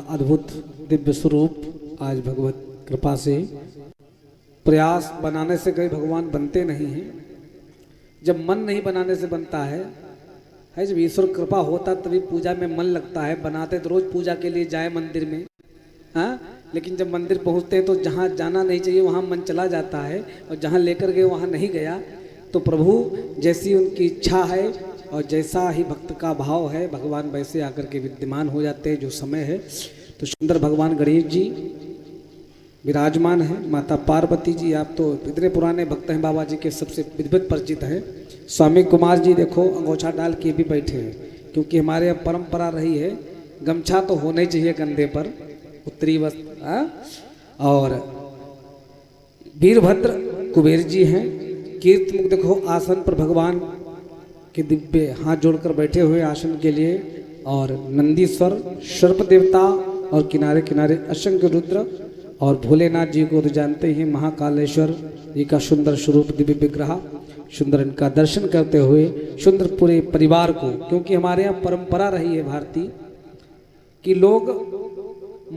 अद्भुत दिव्य स्वरूप आज भगवत कृपा से प्रयास बनाने से कई भगवान बनते नहीं हैं। जब मन नहीं बनाने से बनता है जब ईश्वर कृपा होता तभी पूजा में मन लगता है। बनाते तो रोज पूजा के लिए जाए मंदिर में, हाँ, लेकिन जब मंदिर पहुंचते हैं तो जहाँ जाना नहीं चाहिए वहाँ मन चला जाता है, और जहाँ लेकर गए वहाँ नहीं गया। तो प्रभु जैसी उनकी इच्छा है और जैसा ही भक्त का भाव है भगवान वैसे आकर के विद्यमान हो जाते हैं। जो समय है तो सुंदर भगवान गणेश जी विराजमान है। माता पार्वती जी, आप तो इतने पुराने भक्त हैं, बाबा जी के सबसे विधिवत परिचित हैं। स्वामी कुमार जी देखो अंगोछा डाल के भी बैठे हैं, क्योंकि हमारे यहाँ परंपरा रही है गमछा तो होना ही चाहिए कंधे पर, उत्तरी वस्त्र। और वीरभद्र कुबेर जी हैं। कीर्तमुख देखो आसन पर भगवान के दिव्य हाथ जोड़कर बैठे हुए आसन के लिए। और नंदीश्वर सर्प देवता और किनारे किनारे असंख्य रुद्र। और भोलेनाथ जी को तो जानते ही, महाकालेश्वर जी का सुंदर स्वरूप दिव्य विग्रह। सुंदर इनका दर्शन करते हुए सुंदर पूरे परिवार को, क्योंकि हमारे यहाँ परंपरा रही है भारतीय कि लोग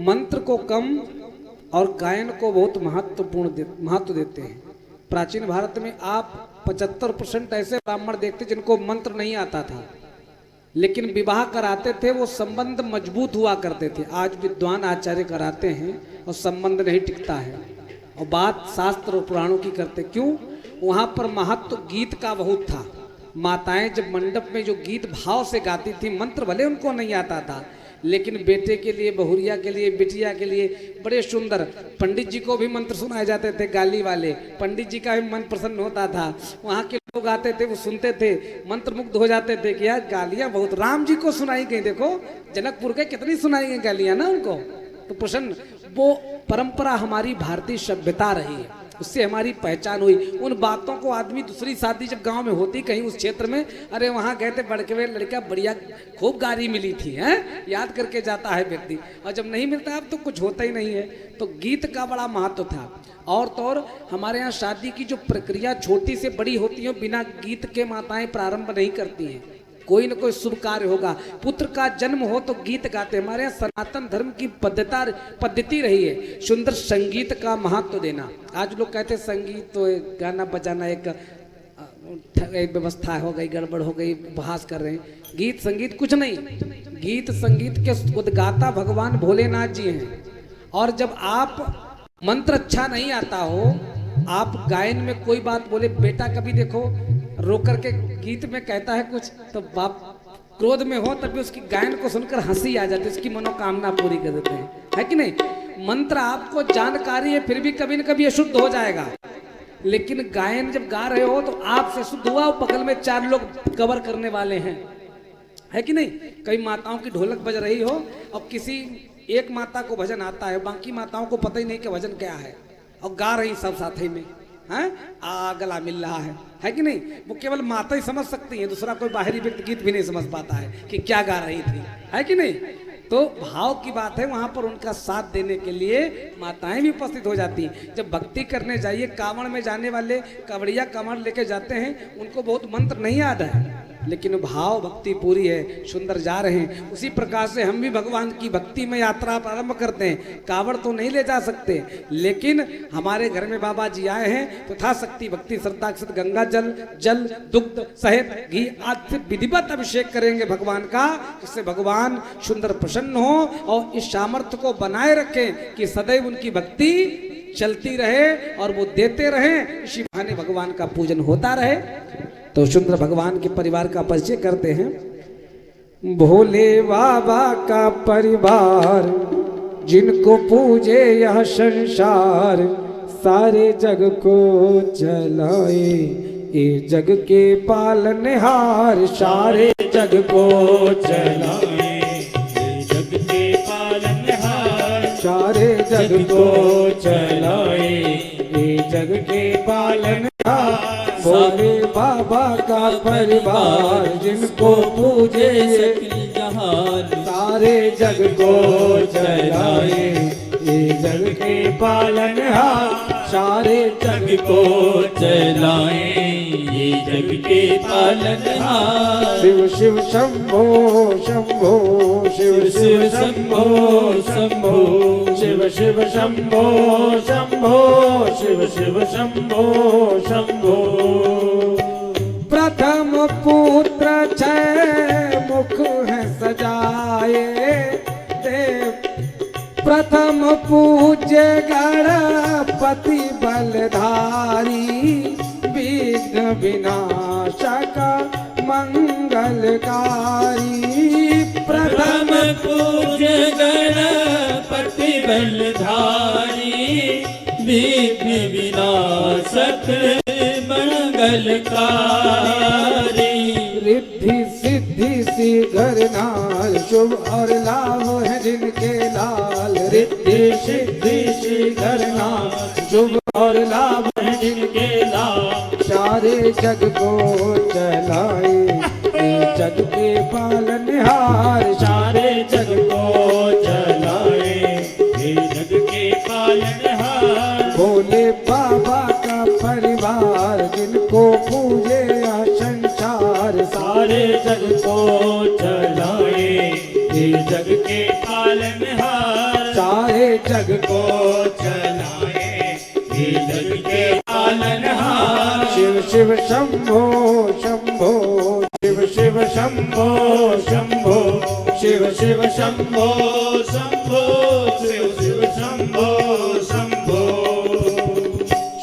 मंत्र को कम और गायन को बहुत महत्व देते हैं। प्राचीन भारत में आप 75% ऐसे ब्राह्मण देखते जिनको मंत्र नहीं आता था, लेकिन विवाह कराते थे, वो संबंध मजबूत हुआ करते थे। आज विद्वान आचार्य कराते हैं और संबंध नहीं टिकता है, और बात शास्त्र और पुराणों की करते। क्यों? वहाँ पर महत्व गीत का बहुत था। माताएं जब मंडप में जो गीत भाव से गाती थी, मंत्र भले उनको नहीं आता था, लेकिन बेटे के लिए, बहुरिया के लिए, बिटिया के लिए बड़े सुंदर। पंडित जी को भी मंत्र सुनाए जाते थे, गाली वाले पंडित जी का भी मन प्रसन्न होता था। वहाँ के लोग आते थे, वो सुनते थे, मंत्र मुग्ध हो जाते थे कि यार गालियाँ बहुत राम जी को सुनाई गई। देखो जनकपुर के कितनी सुनाई गई गालियाँ ना उनको, तो प्रसन्न। वो परंपरा हमारी भारतीय सभ्यता रही है, उससे हमारी पहचान हुई। उन बातों को आदमी दूसरी शादी जब गांव में होती कहीं उस क्षेत्र में, अरे वहां गए थे बड़के हुए लड़का बढ़िया खूब गारी मिली थी, हैं, याद करके जाता है व्यक्ति। और जब नहीं मिलता अब तो कुछ होता ही नहीं है। तो गीत का बड़ा महत्व था। और तो और हमारे यहाँ शादी की जो प्रक्रिया छोटी से बड़ी होती है, बिना गीत के माताएं प्रारंभ नहीं करती हैं। कोई न कोई शुभ कार्य होगा, पुत्र का जन्म हो तो गीत गाते। हमारे यहाँ सनातन धर्म की पद्धति रही है सुंदर संगीत का महत्व देना। आज लोग कहते हैं संगीत तो गाना बजाना एक व्यवस्था हो गई, गड़बड़ हो गई, उपहास कर रहे हैं। गीत संगीत कुछ नहीं, गीत संगीत के उद्गाता भगवान भोलेनाथ जी हैं। और जब आप मंत्र अच्छा नहीं आता हो, आप गायन में कोई बात बोले, बेटा कभी देखो रो करके गीत में कहता है कुछ, तो बाप क्रोध में हो तभी उसकी गायन को सुनकर हंसी आ जाती है, उसकी मनोकामना पूरी कर देते हैं, है कि नहीं। मंत्र आपको जानकारी है, फिर भी कभी न कभी अशुद्ध हो जाएगा, लेकिन गायन जब गा रहे हो तो आपसे शुद्ध हुआ, बगल में 4 लोग कवर करने वाले हैं, है कि नहीं। कई माताओं की ढोलक बज रही हो, अब किसी एक माता को भजन आता है, बाकी माताओं को पता ही नहीं कि भजन क्या है, और गा रही सब साथ ही में, हैं, गला मिल रहा है कि नहीं। वो केवल माता ही समझ सकती है, दूसरा कोई बाहरी व्यक्ति गीत भी नहीं समझ पाता है कि क्या गा रही थी, है कि नहीं। तो भाव की बात है, वहां पर उनका साथ देने के लिए माताएं भी उपस्थित हो जाती हैं। जब भक्ति करने जाइए, कांवड़ में जाने वाले कांवड़िया कांवड़ लेके जाते हैं, उनको बहुत मंत्र नहीं याद है, लेकिन भाव भक्ति पूरी है, सुंदर जा रहे हैं। उसी प्रकार से हम भी भगवान की भक्ति में यात्रा प्रारंभ करते हैं। कांवड़ तो नहीं ले जा सकते, लेकिन हमारे घर में बाबा जी आए हैं तो था शक्ति भक्ति श्रद्धा के साथ गंगा जल दुग्ध शहद घी आदि से विधिवत अभिषेक करेंगे भगवान का, जिससे भगवान सुंदर प्रसन्न हो और इस सामर्थ्य को बनाए रखें कि सदैव उनकी भक्ति चलती रहे और वो देते रहे। इसी बहाने भगवान का पूजन होता रहे। तो सुंदर भगवान के परिवार का परिचय करते हैं। भोले बाबा का परिवार जिनको पूजे यह संसार, सारे जग को चलाए ये जग के पालनहार, सारे जग को चलाए ये जग के पालनहार, सारे जग को चलाए ये जग के पालनहार। भोले बाबा का परिवार जिनको पूजे जहान, सारे जग को चलाए ये जग के पालनहार, सारे जग को चलाए ये जग के पालनहार। शिव शिव शंभो शंभो शिव शिव शिव शंभो शंभो शिव शिव शंभो शंभो शिव शिव शंभो शंभो। प्रथम पुत्र छह मुख है सजाए देव, प्रथम पूज्य गणपति बलधारी, विघ्न विनाशक मंगलकारी। प्रथम पूज्य गणपति बलधारी, विघ्न विनाशक मंगलकारी। रिद्धि सिद्धि सी घर नाल, शुभ और लाभ है जिनके लाल। रिद्धि सिद्धि सी घर नाल, शुभ और लाभ है जिनके लाल। सारे जग को चलाए जग के पालनहार, सारे जग को चलाए जग के पालनहार। भोले बाबा का परिवार, जिनको पूजे संसार। सारे जग को चलाए जग के पालनहार। सारे जग को चलाए जग के पालनहार। शिव शिव शंभो शंभो शिव शिव शंभो शंभो शिव शिव शंभो शंभो शिव शिव शंभो शंभो।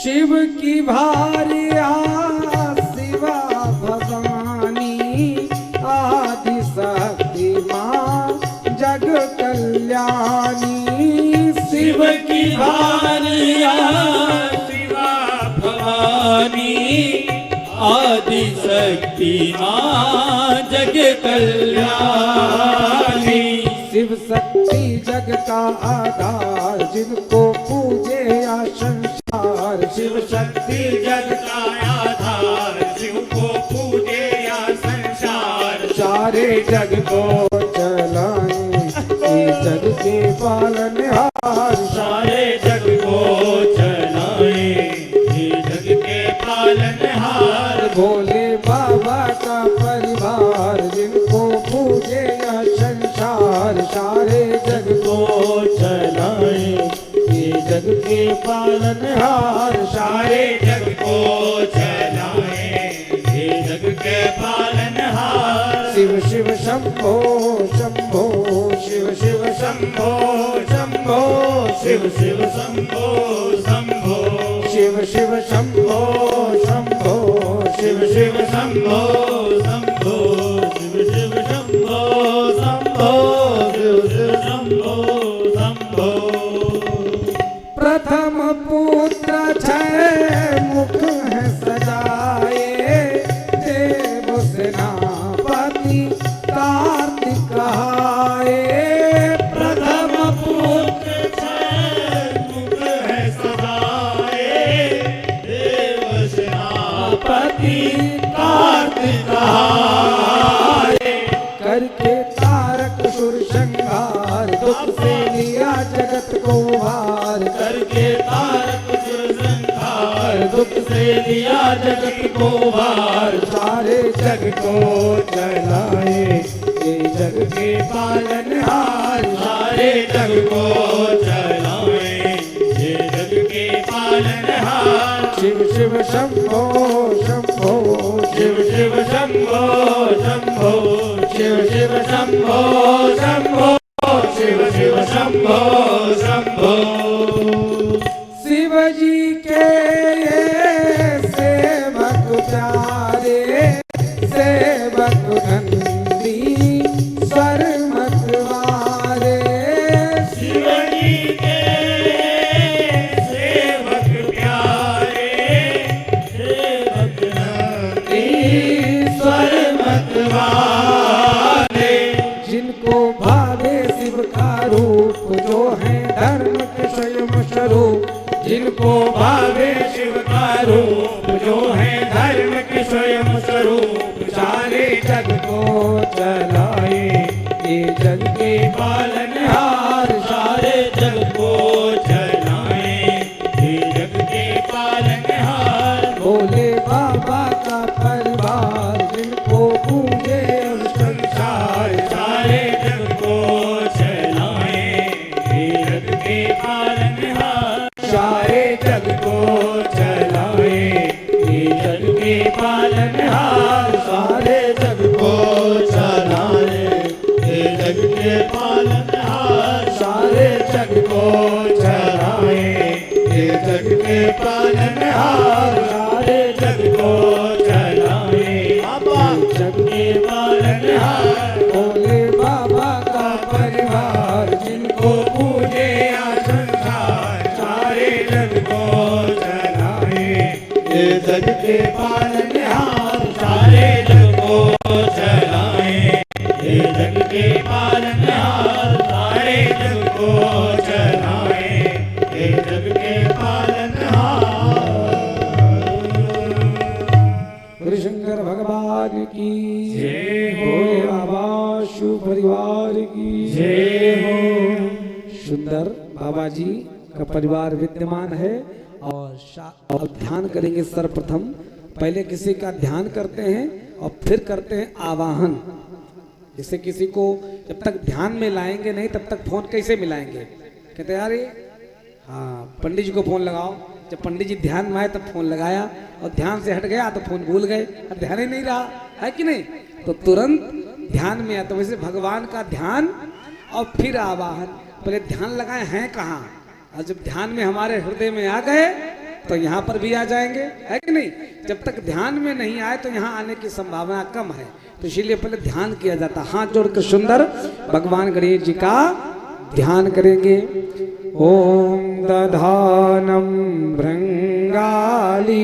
शिव की भारी शिवा भवानी, आदि शक्ति मां जग कल्याणी। शिव की भारी शिवा भवानी, आदि शक्ति मां जग कल्याणी। शिव शक्ति जग का आधार, जिनको पूजे या संसार। शिव शक्ति जग का आधार, शिव को पूजे या संसार। सारे जग को चलाए जग के पालनहार। सारे जग को चलाए जग के पालनहार। भोले बाबा का परिवार, जिनको पूजे या संसार। सारे जग को चलाए जग के पालनहार। सारे जग को चलाए जग के पालनहार। शिव शिव शंभो शंभो शिव शिव शंभो शंभो शिव शिव शंभो शंभो शिव शिव शंभो शंभो शिव शिव शंभो शंभो शिव शिव शंभो शंभो शिव शिव शंभो शंभो। प्रथम पुत्र छह मुख है सजाए, देव सेनापति कार्तिक कहाए। प्रथम पुत्र छह मुख है सजाए, देव सेनापति कार्तिक कहाए। करके तारक सुर संहार, दुख से लिया जगत को भार। करके तारक सुर संहार, दुख से लिया जगत को भार। सारे जग को चलाए ये जग के पालनहार। सारे जग को चलाए ये जग के पालनहार। शिव शिव शंभो शंभो शिव शिव शंभो शंभो शिव शिव शंभो शंभो शिव शिव शंभो शंभो। शिव जी के ये सेवक प्यारे, सेवक नंदी स्वर मतवारे। शिव जी के सेवक प्यारे, सेवक नंदी स्वर मतवारे। जिनको भावे शिव का रूप, जो है धर्म के स्वयं स्वरूप। जिनको भावे शिव का रूप, जो है धर्म के स्वयं स्वरूप। सारे जग को चलाए ये जग के पालनहार। सारे जग को चलाए ये जग के पालनहार। भोले बाबा का परिवार, जिनको पूजे संसार। सारे जग को सारे जग को चलाए, ये जग के पालनहार सारे जग को चलाए, ये जग के पालनहार सारे जग को चलाए, ये जग के पालनहार सारे जग को चलाए, बाबा जग के पालनहार भोले बाबा का परिवार, जिनको पूजे या संसार सारे जग को चलाए, ये जग के पालनहार सारे जग को चलाए, ये जग के पालनहार सारे जग को चलाए, ये जग के पालनहार। हरिशंकर भगवान की जय हो। भोले बाबा शिव परिवार की जय हो। सुंदर बाबा जी का परिवार विद्यमान है और ध्यान करेंगे। सर्वप्रथम पहले किसी का ध्यान करते हैं और फिर करते हैं आवाहन। जैसे किसी को जब तक ध्यान में लाएंगे नहीं तब तक फोन कैसे मिलाएंगे? कहते यार हाँ पंडित जी को फोन लगाओ। जब पंडित जी ध्यान में आए तब फोन लगाया और ध्यान से हट गया तो फोन भूल गए, अब ध्यान ही नहीं रहा, है कि नहीं? तो तुरंत ध्यान में आया। तो वैसे भगवान का ध्यान और फिर आवाहन। पहले ध्यान लगाए हैं कहाँ, और जब ध्यान में हमारे हृदय में आ गए तो यहाँ पर भी आ जाएंगे, है कि नहीं? जब तक ध्यान में नहीं आए तो यहाँ आने की संभावना कम है। तो इसीलिए पहले ध्यान किया जाता। हाथ जोड़कर सुंदर भगवान गणेश जी का ध्यान करेंगे। ओम दधानम भृंगाली